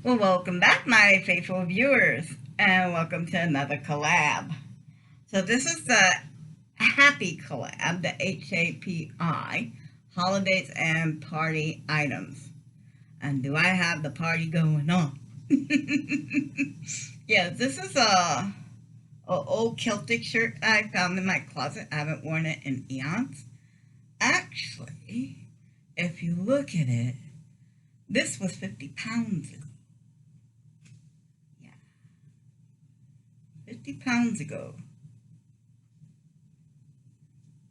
Well, welcome back, my faithful viewers, and welcome to another collab. So this is the Happy Collab, the HAPI, Holidays and Party Items. And do I have the party going on? Yeah, this is a old Celtic shirt I found in my closet. I haven't worn it in eons. Actually, if you look at it, this was 50 pounds ago. 50 pounds ago.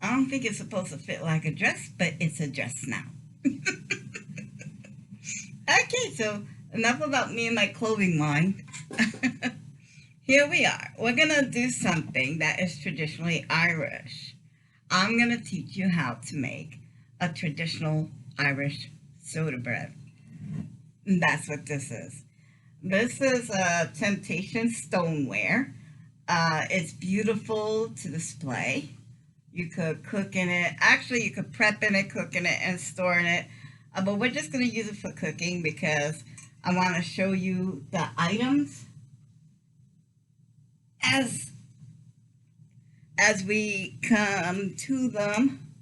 I don't think it's supposed to fit like a dress, but it's a dress now. Okay, so enough about me and my clothing line. Here we are. We're going to do something that is traditionally Irish. I'm going to teach you how to make a traditional Irish soda bread. And that's what this is. This is a Temptation stoneware. It's beautiful to display. You could cook in it. Actually, you could prep in it, cook in it, and store in it. But we're just going to use it for cooking because I want to show you the items as we come to them.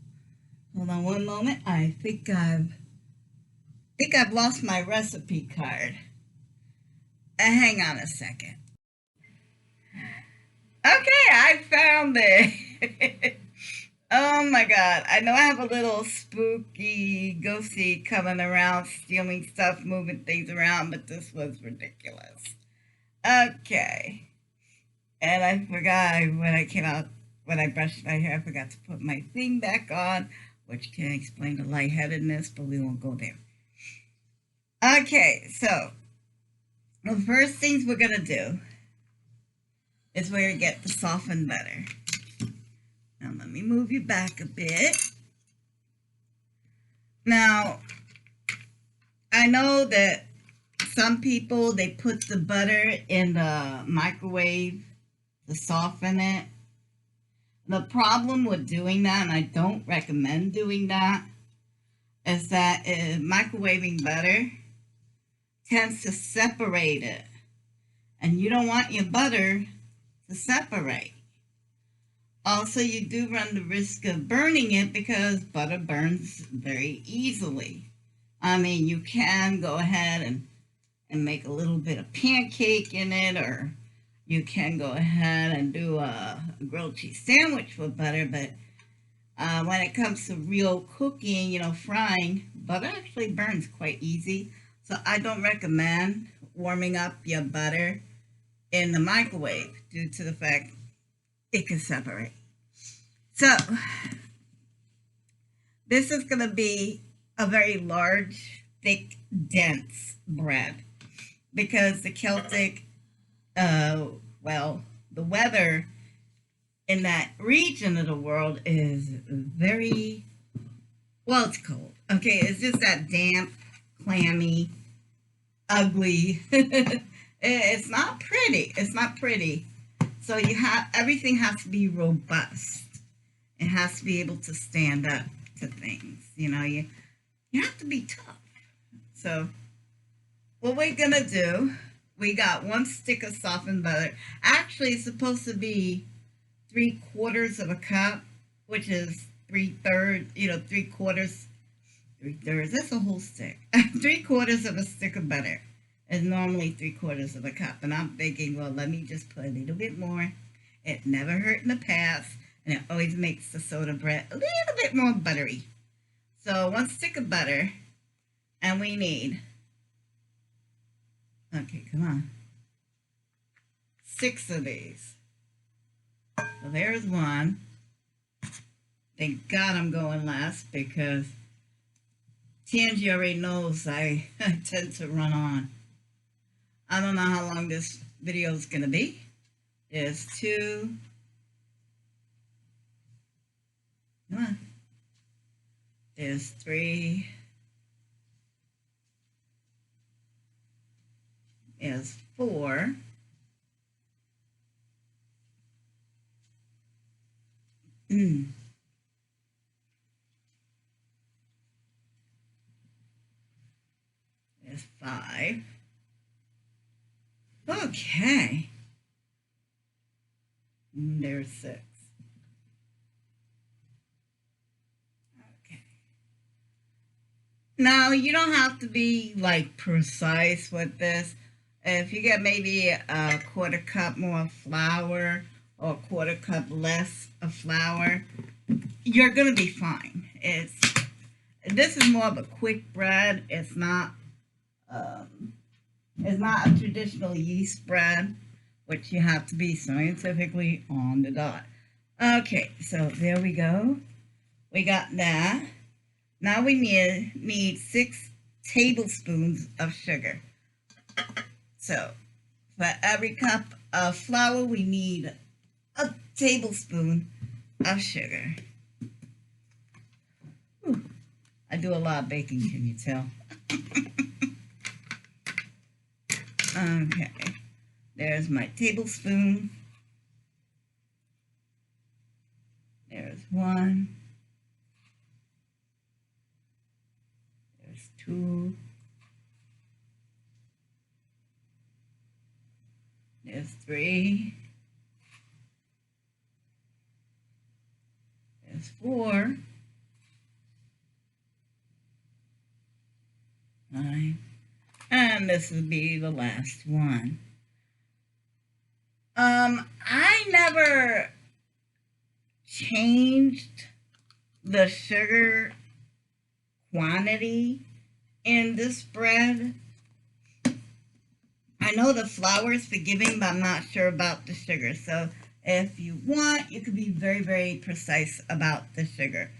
Hold on one moment. I think I've lost my recipe card. Hang on a second. Okay, I found it. Oh my god. I know I have a little spooky ghosty coming around, stealing stuff, moving things around, but this was ridiculous. Okay. And I forgot when I brushed my hair, I forgot to put my thing back on, which can explain the lightheadedness, but we won't go there. Okay, so the first things we're going to do is we're going to get the softened butter. Now let me move you back a bit. Now, I know that some people, they put the butter in the microwave to soften it. The problem with doing that, and I don't recommend doing that, is that microwaving butter tends to separate it. And you don't want your butter to separate. Also, you do run the risk of burning it because butter burns very easily. I mean, you can go ahead and make a little bit of pancake in it, or you can go ahead and do a grilled cheese sandwich with butter, but when it comes to real cooking, frying, butter actually burns quite easy. So I don't recommend warming up your butter in the microwave due to the fact it can separate. So this is going to be a very large, thick, dense bread because the Celtic, the weather in that region of the world is very, it's cold. Okay, it's just that damp, clammy, ugly. It's not pretty. It's not pretty. So everything has to be robust. It has to be able to stand up to things. You have to be tough. So what we're going to do, we got 1 stick of softened butter. Actually, it's supposed to be 3/4 of a cup, which is 3/3, 3/4. 3/3, that's a whole stick. 3/4 of a stick of butter is normally 3/4 of a cup. And I'm thinking, well, let me just put a little bit more. It never hurt in the past, and it always makes the soda bread a little bit more buttery. So 1 stick of butter, and we need, okay, come on, 6 of these. So there's 1. Thank God I'm going last because Tangi already knows I tend to run on. I don't know how long this video is going to be. There's 2. Come on. There's 3. There's 4. There's 5. Okay. There's 6. Okay. Now, you don't have to be like precise with this. If you get maybe a quarter cup more flour or a quarter cup less of flour, you're gonna be fine. This is more of a quick bread. It's not a traditional yeast bread, which you have to be scientifically on the dot. Okay, so there we go. We got that. Now we need 6 tablespoons of sugar. So for every cup of flour, we need a tablespoon of sugar. Whew. I do a lot of baking, can you tell? Okay, there's my tablespoon. There's 1. There's 2. There's 3. There's 4. 5. And this will be the last one. I never changed the sugar quantity in this bread. I know the flour is forgiving, but I'm not sure about the sugar. So if you want, you could be very, very precise about the sugar.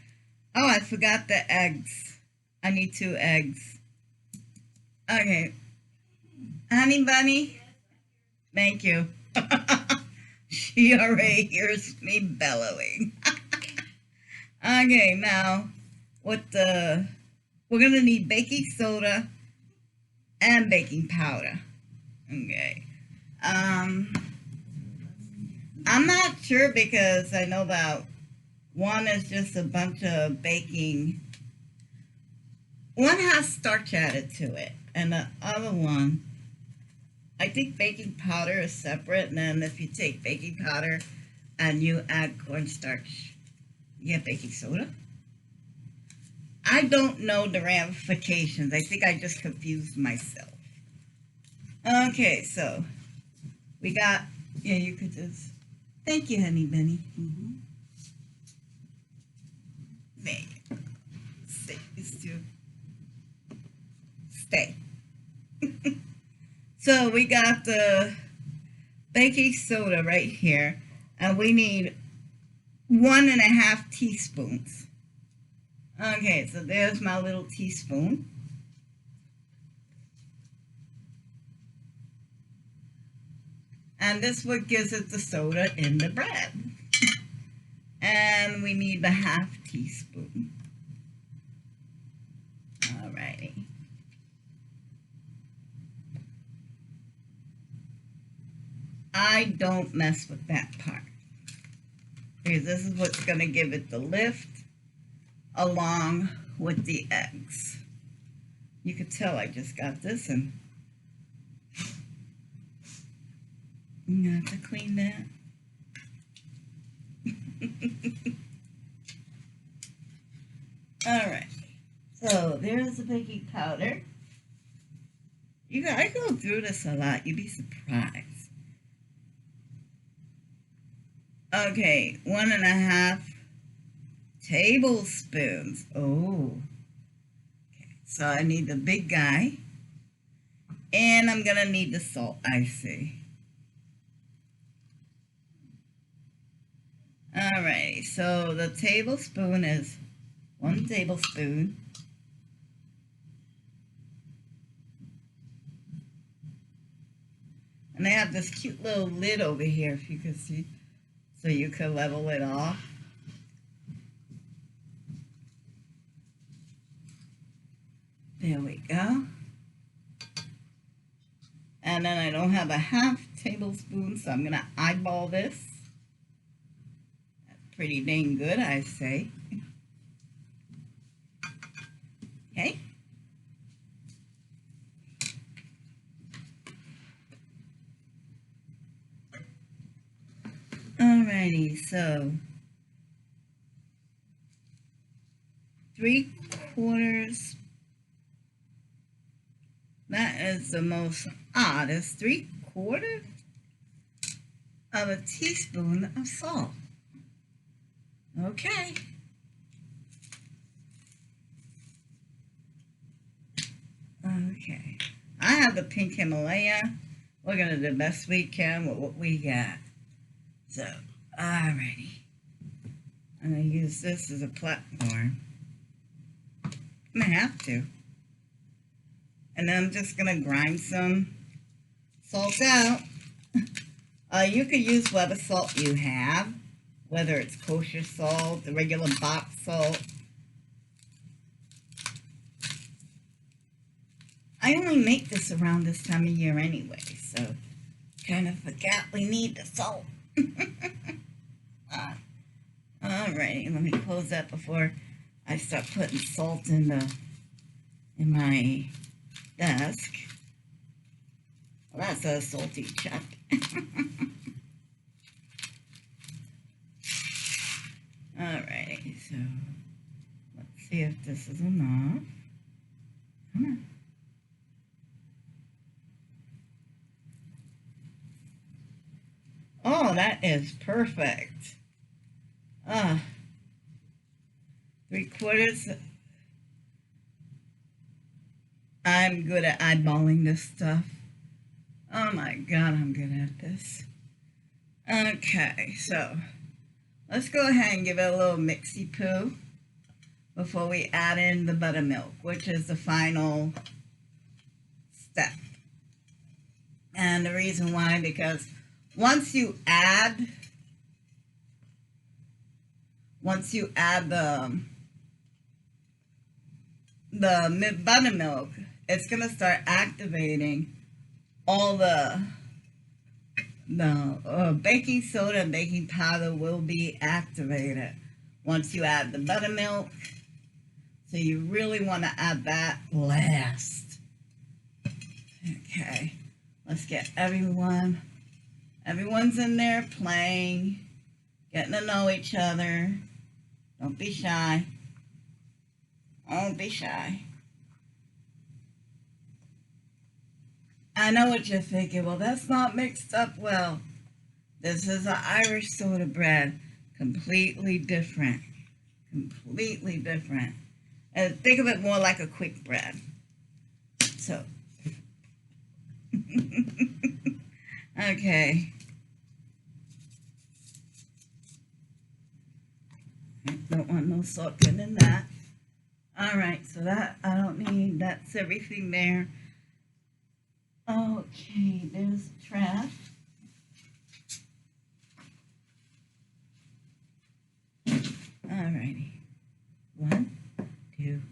Oh, I forgot the eggs. I need 2 eggs. Okay. Honey bunny, thank you. She already hears me bellowing. Okay, now we're gonna need baking soda and baking powder. Okay. I'm not sure because I know that one is just a bunch of baking. One has starch added to it, and the other one, I think baking powder is separate, and then if you take baking powder and you add cornstarch, you get baking soda. I don't know the ramifications. I think I just confused myself. Okay, so we got, yeah, you could just, thank you, honey bunny. There you go. Stay. So we got the baking soda right here, and we need 1.5 teaspoons. Okay, so there's my little teaspoon. And this is what gives it the soda in the bread. And we need the 1/2 teaspoon. Alrighty. I don't mess with that part, because this is what's going to give it the lift along with the eggs. You could tell I just got this, and you have to clean that. All right, so there's the baking powder. I go through this a lot. You'd be surprised. Okay, 1.5 tablespoons. Oh, okay. So I need the big guy, and I'm gonna need the salt. I see. Alrighty, so the tablespoon is 1 tablespoon. And I have this cute little lid over here, if you can see, so you can level it off. There we go. And then I don't have a 1/2 tablespoon, so I'm going to eyeball this. That's pretty dang good, I say. Okay. Alrighty, so 3/4. That is the most odd. It's 3/4 of a teaspoon of salt. Okay. Okay. I have the pink Himalaya. We're going to do the best we can with what we got. So, alrighty. I'm going to use this as a platform. I'm going to have to. And then I'm just going to grind some salt out. You could use whatever salt you have, whether it's kosher salt, the regular box salt. I only make this around this time of year anyway, so kind of forgot we need the salt. Alright, let me close that before I start putting salt in my desk. Well, that's a salty chuck. Alrighty, so let's see if this is enough. Come on. Oh, that is perfect. 3/4. I'm good at eyeballing this stuff. Oh my God, I'm good at this. Okay, so let's go ahead and give it a little mixy poo before we add in the buttermilk, which is the final step. And the reason why, because once you add the buttermilk, it's gonna start activating all the baking soda and baking powder will be activated once you add the buttermilk. So you really want to add that last. Okay, let's get everyone's in there playing, getting to know each other. Don't be shy. Don't be shy. I know what you're thinking. Well, that's not mixed up well. This is an Irish soda bread. Completely different. Completely different. And think of it more like a quick bread. So. Okay. Don't want no salt in that. Alright, so that I don't need. That's everything there. Okay, there's trash. Alrighty. 1, 2.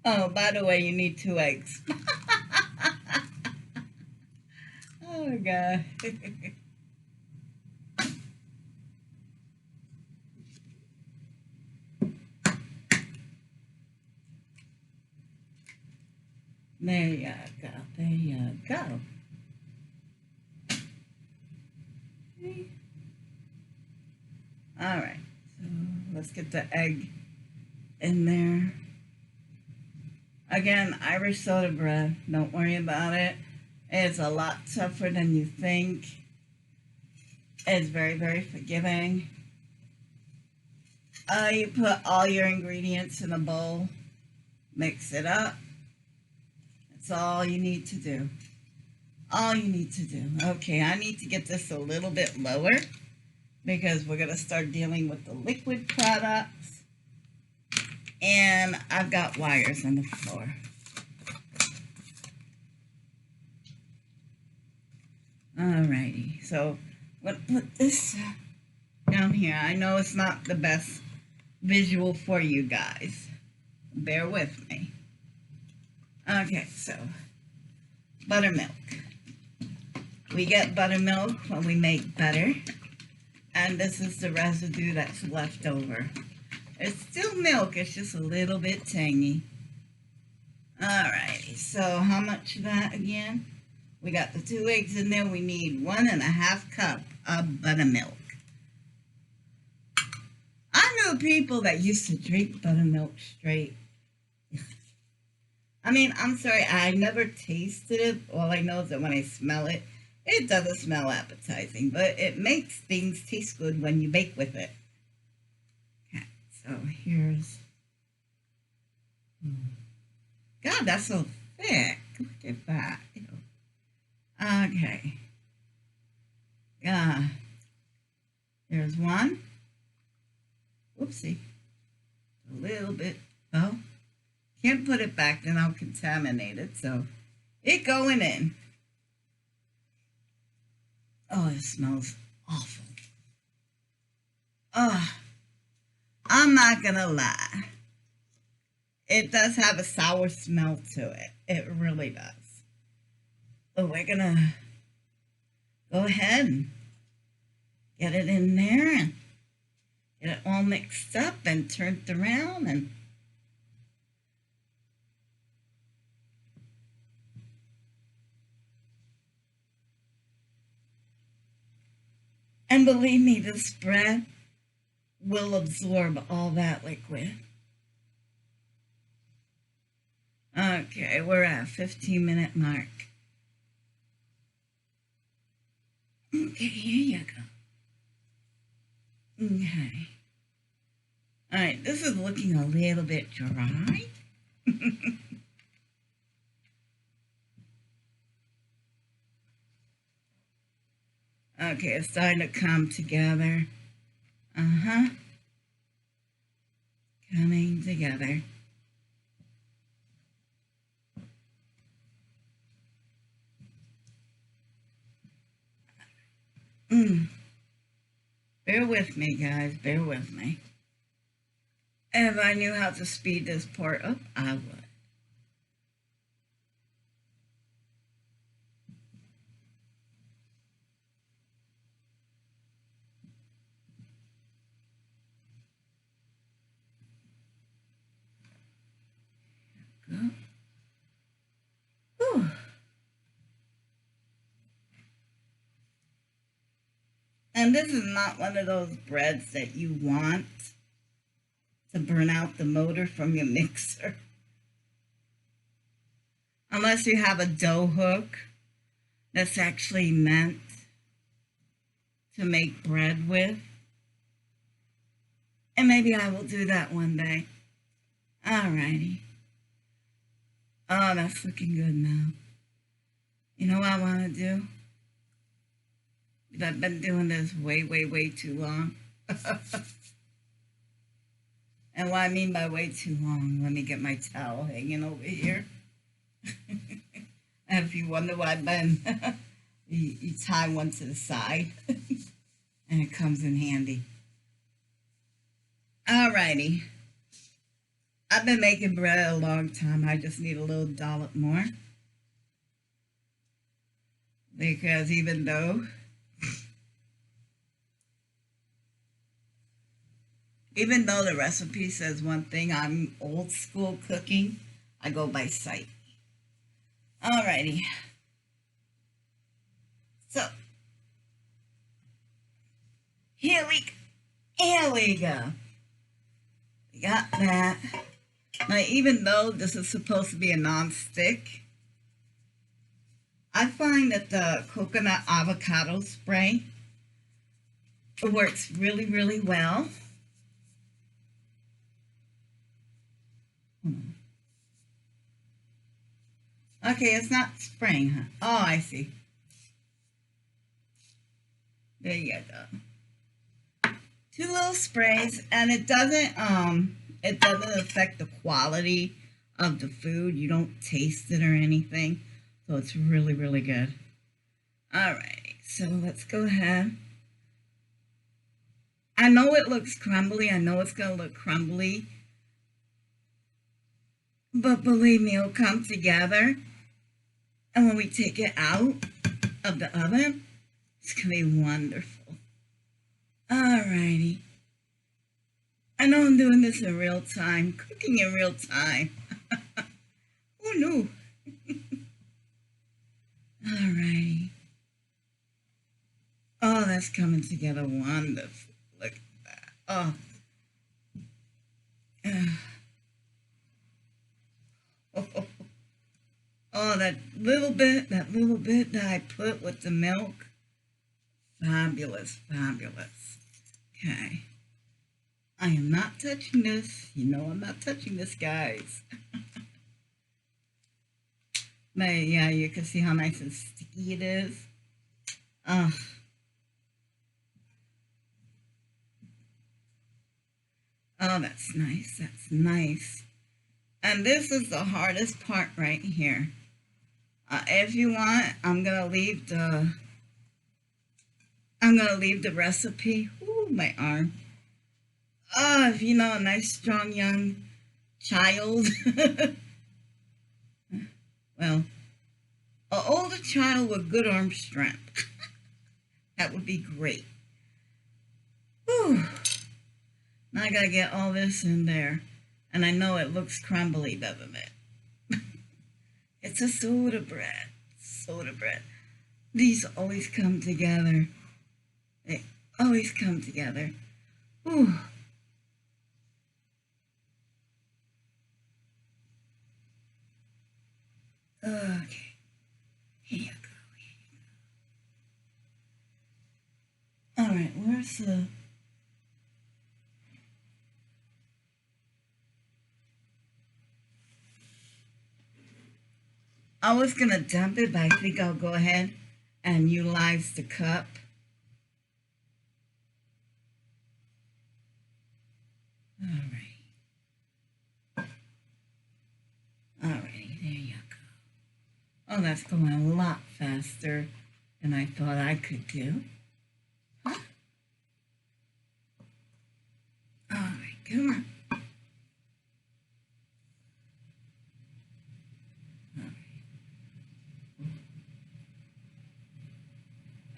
Oh, by the way, you need 2 eggs. Oh, God. There you go. There you go. Okay. All right. So let's get the egg in there. Again, Irish soda bread. Don't worry about it. It's a lot tougher than you think. It's very, very forgiving. You put all your ingredients in a bowl. Mix it up. That's all you need to do. All you need to do. Okay, I need to get this a little bit lower because we're going to start dealing with the liquid products. And I've got wires on the floor. Alrighty, so let's put this down here. I know it's not the best visual for you guys. Bear with me. Okay, so buttermilk. We get buttermilk when we make butter, and this is the residue that's left over. It's still milk, it's just a little bit tangy. Alrighty, so how much of that again? We got the 2 eggs in there. We need 1.5 cup of buttermilk. I know people that used to drink buttermilk straight. I mean, I'm sorry, I never tasted it. All I know is that when I smell it, it doesn't smell appetizing, but it makes things taste good when you bake with it. Okay, so here's... God, that's so thick. Look at that. Okay. There's one. Whoopsie. A little bit. Oh, can't put it back, then I'll contaminate it. So it going in. Oh, it smells awful. Oh, I'm not gonna lie. It does have a sour smell to it. It really does. So we're gonna go ahead and get it in there and get it all mixed up and turned around and believe me, this bread will absorb all that liquid. Okay, we're at 15-minute mark. Okay, here you go. Okay. All right, this is looking a little bit dry. Okay, it's starting to come together. Coming together. Bear with me, guys. Bear with me. If I knew how to speed this part up, I would. Go. Whew. And this is not one of those breads that you want to burn out the motor from your mixer. Unless you have a dough hook that's actually meant to make bread with. And maybe I will do that one day. Alrighty. Oh, that's looking good now. You know what I want to do? I've been doing this way, way, way too long. And what I mean by way too long, let me get my towel hanging over here. And if you wonder why I've been, you tie one to the side and it comes in handy. Alrighty. I've been making bread a long time. I just need a little dollop more. Because even though the recipe says one thing, I'm old school cooking. I go by sight. Alrighty. So, here we go. We got that. Now, even though this is supposed to be a non-stick, I find that the coconut avocado spray works really, really well. Okay, it's not spraying, huh? Oh, I see. There you go. 2 little sprays, and it doesn't affect the quality of the food. You don't taste it or anything. So it's really, really good. Alright, so let's go ahead. I know it looks crumbly. I know it's going to look crumbly. But believe me, it'll come together. And when we take it out of the oven, it's going to be wonderful. Alrighty. I know I'm doing this in real time, cooking in real time. Oh no. Alrighty. Oh, that's coming together wonderful. Look at that. Oh. Oh, oh, that little bit that I put with the milk. Fabulous, fabulous. Okay. I am not touching this. You know I'm not touching this, guys. But yeah, you can see how nice and sticky it is. Oh, that's nice. That's nice. And this is the hardest part right here. If you want, I'm gonna leave the recipe. Ooh, my arm. Oh, if you know a nice, strong, young child. Well, an older child with good arm strength. That would be great. Whew. Now I gotta get all this in there. And I know it looks crumbly, doesn't it? It's a soda bread. Soda bread. These always come together. They always come together. Whew. Okay. Here you go. All right, where's the... I was going to dump it, but I think I'll go ahead and utilize the cup. All right. All right, there you go. Oh, that's going a lot faster than I thought I could do. Huh? All right, come on.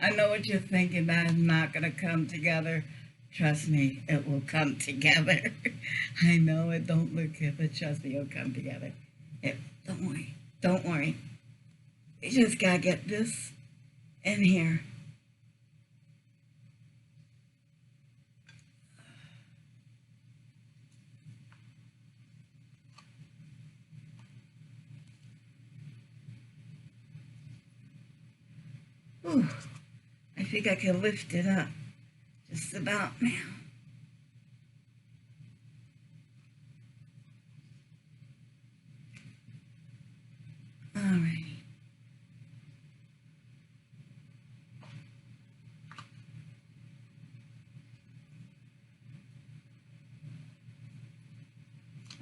I know what you're thinking, that is not going to come together. Trust me, it will come together. I know it don't look good, but trust me, it'll come together. Don't worry. Don't worry. We just got to get this in here. Ooh. I think I can lift it up just about now. All right.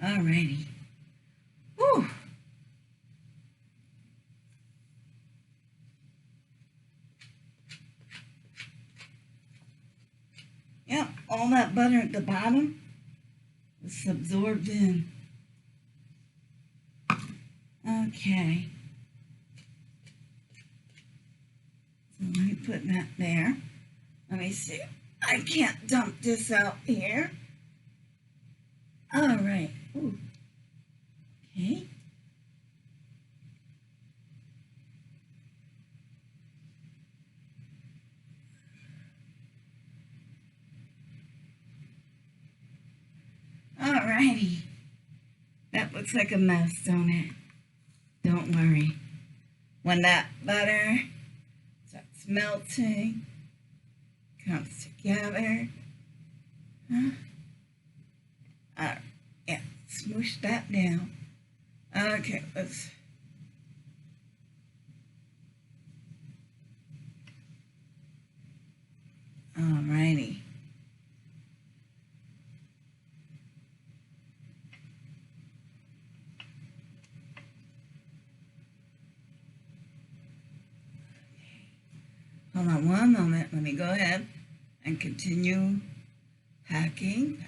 All righty. Whew. Yep, all that butter at the bottom is absorbed in. Okay. So let me put that there. Let me see. I can't dump this out here. All right. Ooh. Okay. All righty. That looks like a mess, don't it? Don't worry. When that butter starts melting, comes together. Huh? Yeah, smoosh that down. Okay, let's... Alrighty. Hold on one moment. Let me go ahead and continue packing.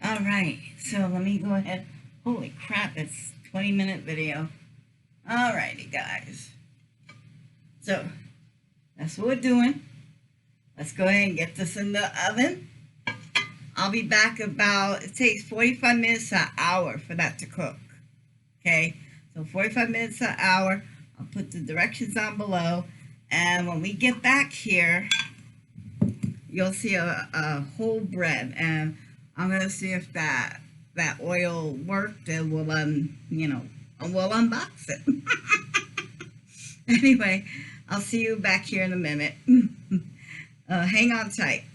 All right, so let me go ahead. Holy crap, it's a 20-minute video. All righty, guys. So that's what we're doing. Let's go ahead and get this in the oven. I'll be back about, it takes 45 minutes to an hour for that to cook. Okay, so 45 minutes to an hour. I'll put the directions down below. And when we get back here, you'll see a whole bread. And I'm going to see if that oil worked, and we'll, we'll unbox it. Anyway, I'll see you back here in a minute. Hang on tight.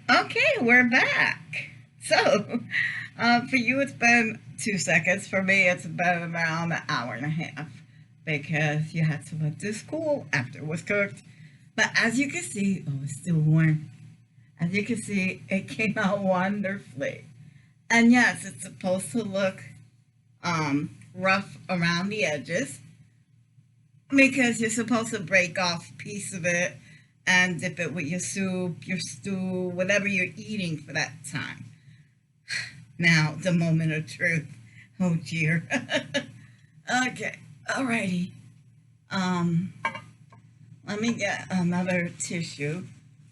Okay, we're back. So, for you, it's been 2 seconds. For me, it's been around an hour and a half because you had to let this cool after it was cooked. But as you can see, oh, it's still warm. As you can see, it came out wonderfully. And yes, it's supposed to look rough around the edges because you're supposed to break off a piece of it and dip it with your soup, your stew, whatever you're eating for that time. Now, the moment of truth. Oh, dear. Okay, alrighty. Let me get another tissue.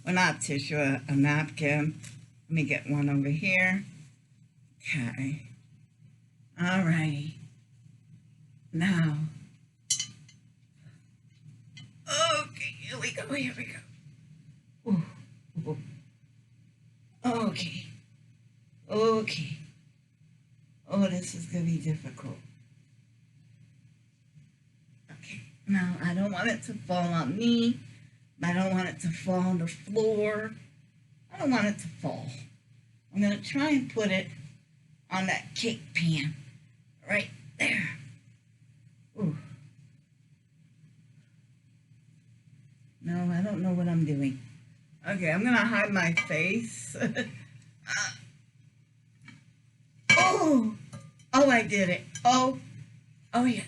Well, not tissue, a napkin. Let me get one over here. Okay. Alrighty. Now. Okay, here we go, here we go. Ooh, ooh. Okay. Okay. Oh, this is going to be difficult. Okay. Now, I don't want it to fall on me. I don't want it to fall on the floor. I don't want it to fall. I'm going to try and put it on that cake pan. Right there. Ooh. No, I don't know what I'm doing. Okay, I'm going to hide my face. Oh, I did it. Oh, yeah.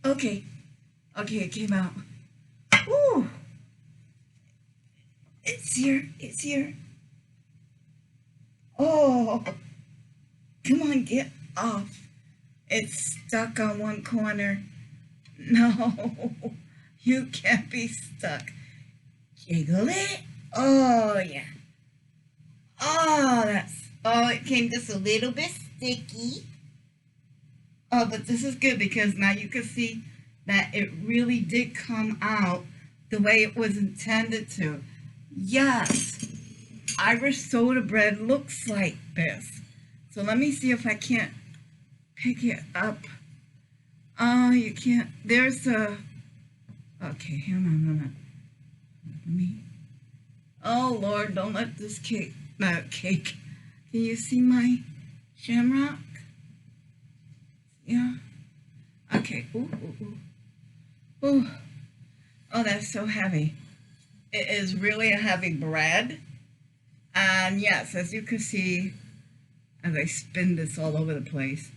Okay, it came out. Ooh, it's here. Oh, come on, get off. It's stuck on one corner. No, you can't be stuck. Jiggle it. Oh, yeah. Oh, it came just a little bit sticky. Oh, but this is good because now you can see that it really did come out the way it was intended to. Yes, Irish soda bread looks like this. So let me see if I can't pick it up. Oh, you can't. There's a... Okay, hang on. Let me... Oh, Lord, don't let this cake... cake. Can you see my shamrock? Yeah. Okay. Ooh. Oh, that's so heavy. It is really a heavy bread. And yes, as you can see, as I spin this all over the place,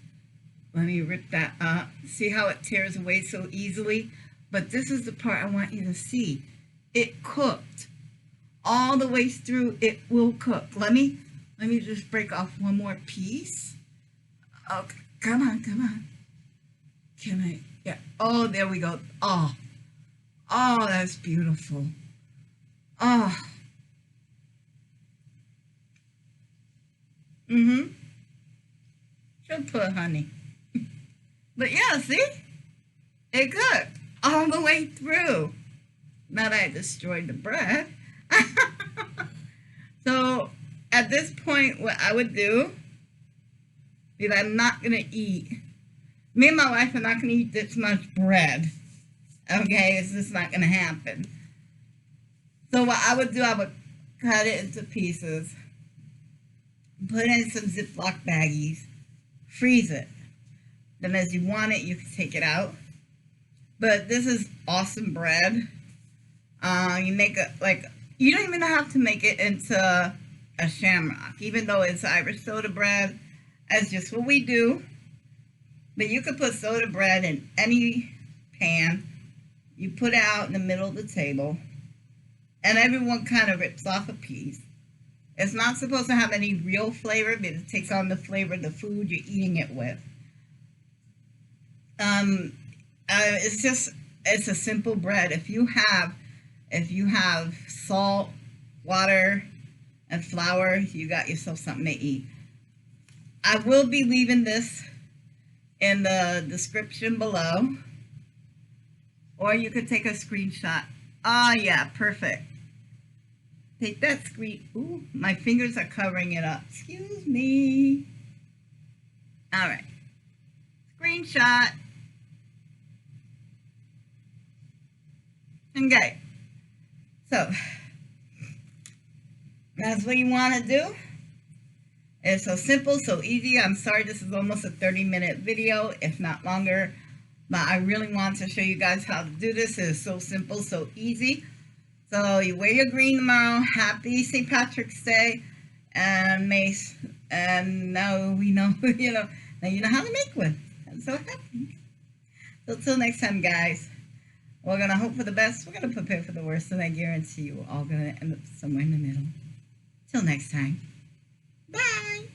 let me rip that up. See how it tears away so easily? But this is the part I want you to see. It cooked. All the way through, it will cook. Let me just break off one more piece. Okay, come on. Can I? Yeah. Oh, there we go. Oh, that's beautiful. Oh. Should put honey. But yeah, see? It cooked all the way through. Not I destroyed the bread. So at this point, what I would do is I'm not going to eat. Me and my wife are not going to eat this much bread. Okay, it's just not going to happen. So what I would do, I would cut it into pieces, put it in some Ziploc baggies, freeze it. Then as you want it, you can take it out. But this is awesome bread. You make it like, you don't even have to make it into a shamrock, even though it's Irish soda bread. That's just what we do. But you could put soda bread in any pan. You put it out in the middle of the table, and everyone kind of rips off a piece. It's not supposed to have any real flavor, but it takes on the flavor of the food you're eating it with. It's a simple bread. If you have salt water, and flour, you got yourself something to eat. I will be leaving this in the description below, or you could take a screenshot. Ah, yeah, perfect. Take that screen. Ooh, my fingers are covering it up. Excuse me. All right. Screenshot. Okay. So, that's what you want to do. It's so simple, so easy. I'm sorry this is almost a 30-minute video, if not longer. But I really want to show you guys how to do this. It is so simple, so easy. So you wear your green tomorrow. Happy St. Patrick's Day. And now we know, now you know how to make one. I'm so happy. So till next time, guys. We're going to hope for the best. We're going to prepare for the worst. And I guarantee you we're all going to end up somewhere in the middle. Till next time. Bye.